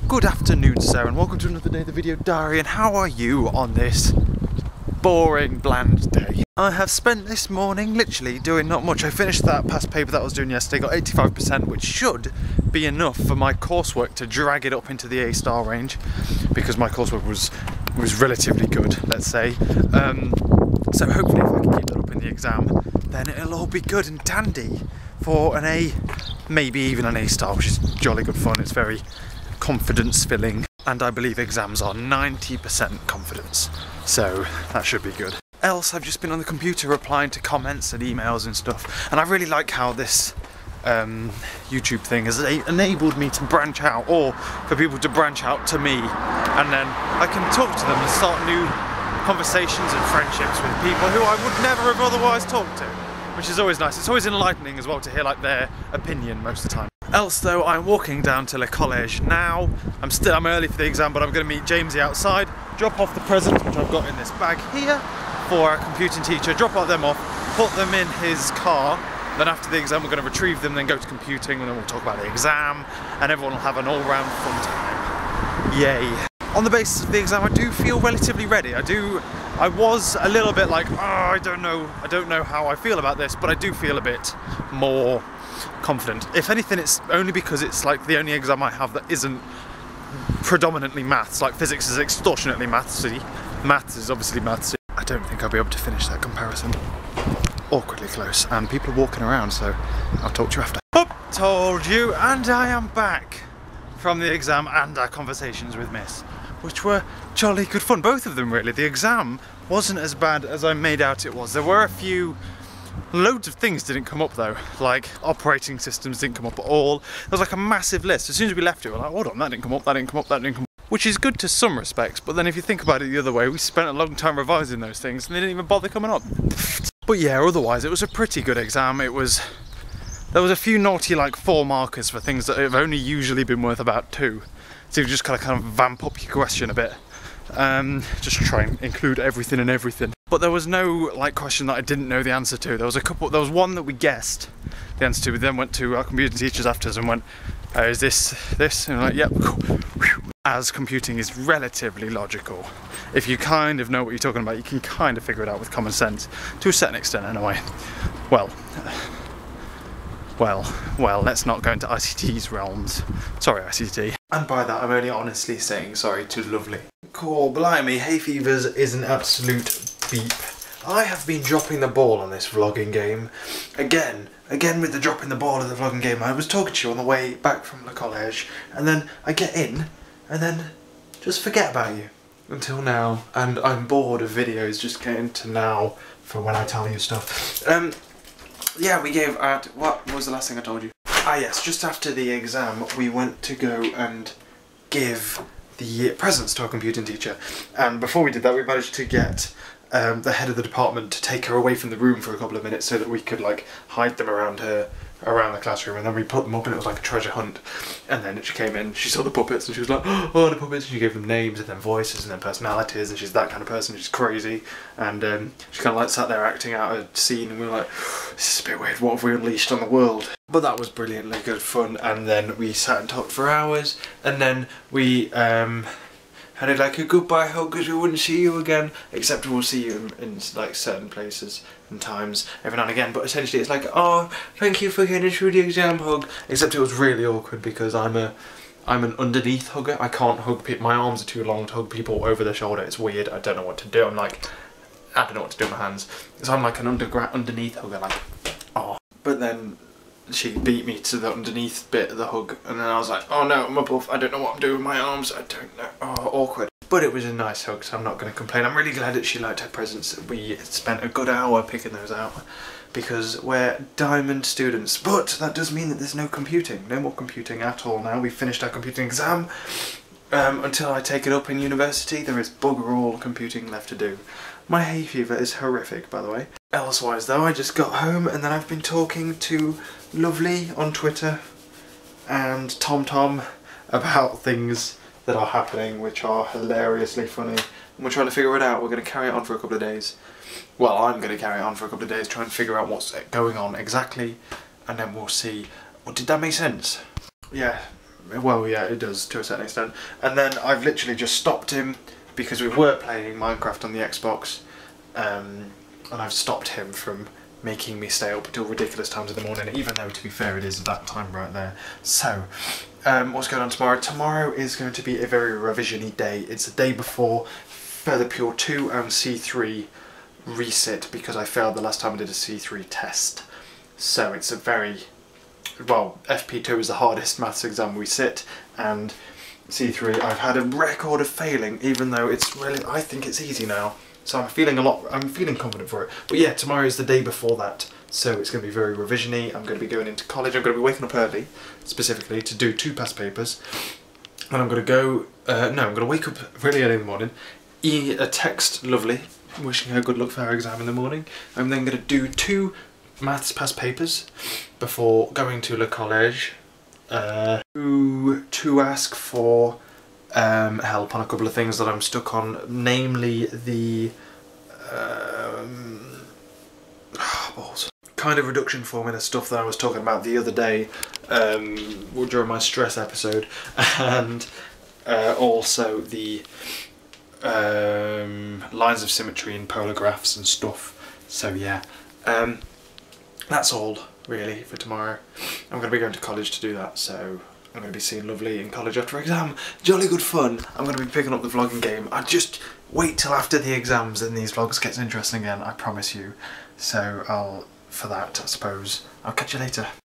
Good afternoon, sir, and welcome to another day of the video diary. And how are you on this boring, bland day? I have spent this morning literally doing not much. I finished that past paper that I was doing yesterday, got 85%, which should be enough for my coursework to drag it up into the A-star range, because my coursework was relatively good, let's say. So hopefully if I can keep that up in the exam, then it'll all be good and dandy for an A, maybe even an A-star, which is jolly good fun. It's very confidence filling, and I believe exams are 90% confidence, so that should be good. Else, I've just been on the computer replying to comments and emails and stuff, and I really like how this YouTube thing has enabled me to branch out, or for people to branch out to me, and then I can talk to them and start new conversations and friendships with people who I would never have otherwise talked to, which is always nice. It's always enlightening as well to hear like their opinion most of the time. Else though, I'm walking down to Le Collège now. I'm early for the exam, but I'm going to meet Jamesy outside, drop off the presents which I've got in this bag here for our computing teacher, drop them off, put them in his car. Then after the exam we're going to retrieve them, then go to computing, and then we'll talk about the exam, and everyone will have an all-round fun time. Yay. On the basis of the exam, I do feel relatively ready. I was a little bit like, oh, I don't know how I feel about this, but I do feel a bit more confident. If anything, it's only because it's like the only exam I have that isn't predominantly maths. Like physics is extortionately mathsy. Maths is obviously mathsy. I don't think I'll be able to finish that comparison. Awkwardly close, and people are walking around, so I'll talk to you after. Told you, and I am back from the exam and our conversations with Miss, which were jolly good fun. Both of them really. The exam wasn't as bad as I made out it was. There were a few, loads of things didn't come up though, like operating systems didn't come up at all. There was like a massive list. As soon as we left it, we're like, hold on, that didn't come up, that didn't come up, that didn't come up. Which is good to some respects, but then if you think about it the other way, we spent a long time revising those things and they didn't even bother coming up. But yeah, otherwise it was a pretty good exam. There was a few naughty like 4 markers for things that have only usually been worth about 2. So you just kind of vamp up your question a bit. Just try and include everything and everything. But there was no like question that I didn't know the answer to. There was one that we guessed the answer to. We then went to our computer teachers afterwards and went, is this? And we're like, yep. As computing is relatively logical. If you kind of know what you're talking about, you can kind of figure it out with common sense, to a certain extent anyway. Well, let's not go into ICT's realms. Sorry, ICT. And by that, I'm only honestly saying sorry to Lovely. Cool, blimey, hay fevers is an absolute beep. I have been dropping the ball on this vlogging game. Again with the dropping the ball of the vlogging game. I was talking to you on the way back from Le Collège, and then I get in, and then just forget about you. Until now, and I'm bored of videos, just getting to now for when I tell you stuff. Yeah, we gave out, what was the last thing I told you? Ah yes, just after the exam we went to go and give the presents to our computing teacher, and before we did that we managed to get the head of the department to take her away from the room for a couple of minutes so that we could like hide them around the classroom, and then we put them up and it was like a treasure hunt. And then she came in, she saw the puppets and she was like, oh, the puppets, and she gave them names and then voices and then personalities, and she's that kind of person, she's crazy. And she kind of like sat there acting out a scene, and we were like, this is a bit weird, what have we unleashed on the world? But that was brilliantly good fun. And then we sat and talked for hours, and then we had like a goodbye hug because we wouldn't see you again, except we'll see you in like certain places and times every now and again. But essentially it's like, oh, thank you for getting through the exam hug, except it was really awkward because I'm an underneath hugger. I can't hug people, my arms are too long to hug people over the shoulder. It's weird, I don't know what to do. I don't know what to do with my hands. So I'm like an underneath hugger, like, oh. But then she beat me to the underneath bit of the hug, and then I was like, oh no, I'm above, I don't know what I'm doing with my arms, I don't know, oh, awkward. But it was a nice hug, so I'm not going to complain. I'm really glad that she liked her presents. We spent a good hour picking those out, because we're diamond students. But that does mean that there's no computing, no more computing at all now. We've finished our computing exam. Until I take it up in university, there is bugger all computing left to do. My hay fever is horrific, by the way. Elsewise though, I just got home and then I've been talking to Lovely on Twitter and TomTom about things that are happening which are hilariously funny. And we're trying to figure it out. We're going to carry it on for a couple of days. Well, I'm going to carry it on for a couple of days, try and figure out what's going on exactly, and then we'll see. Well, did that make sense? Yeah, Well, yeah, it does to a certain extent. And then I've literally just stopped him because we were playing Minecraft on the Xbox, and I've stopped him from making me stay up until ridiculous times in the morning, even though, to be fair, it is that time right there. So, what's going on tomorrow? Tomorrow is going to be a very revision-y day. It's the day before Feather Pure 2 and C3 resit, because I failed the last time I did a C3 test. So it's a very, well, FP2 is the hardest maths exam we sit, and C3 I've had a record of failing, even though it's really, I think it's easy now. So I'm feeling confident for it. But yeah, tomorrow is the day before that, so it's going to be very revision-y. I'm going to be going into college. I'm going to be waking up early, specifically, to do 2 past papers. And I'm going to go, I'm going to wake up really early in the morning, text Lovely, wishing her good luck for her exam in the morning. I'm then going to do 2 maths past papers before going to le college to ask for help on a couple of things that I'm stuck on, namely the kind of reduction formula stuff that I was talking about the other day during my stress episode, and also the lines of symmetry in polar graphs and stuff. So yeah, that's all really for tomorrow. I'm going to be going to college to do that, so I'm going to be seeing Lovely in college after exam. Jolly good fun. I'm going to be picking up the vlogging game. I just wait till after the exams and these vlogs gets interesting again, I promise you. So for that, I suppose, I'll catch you later.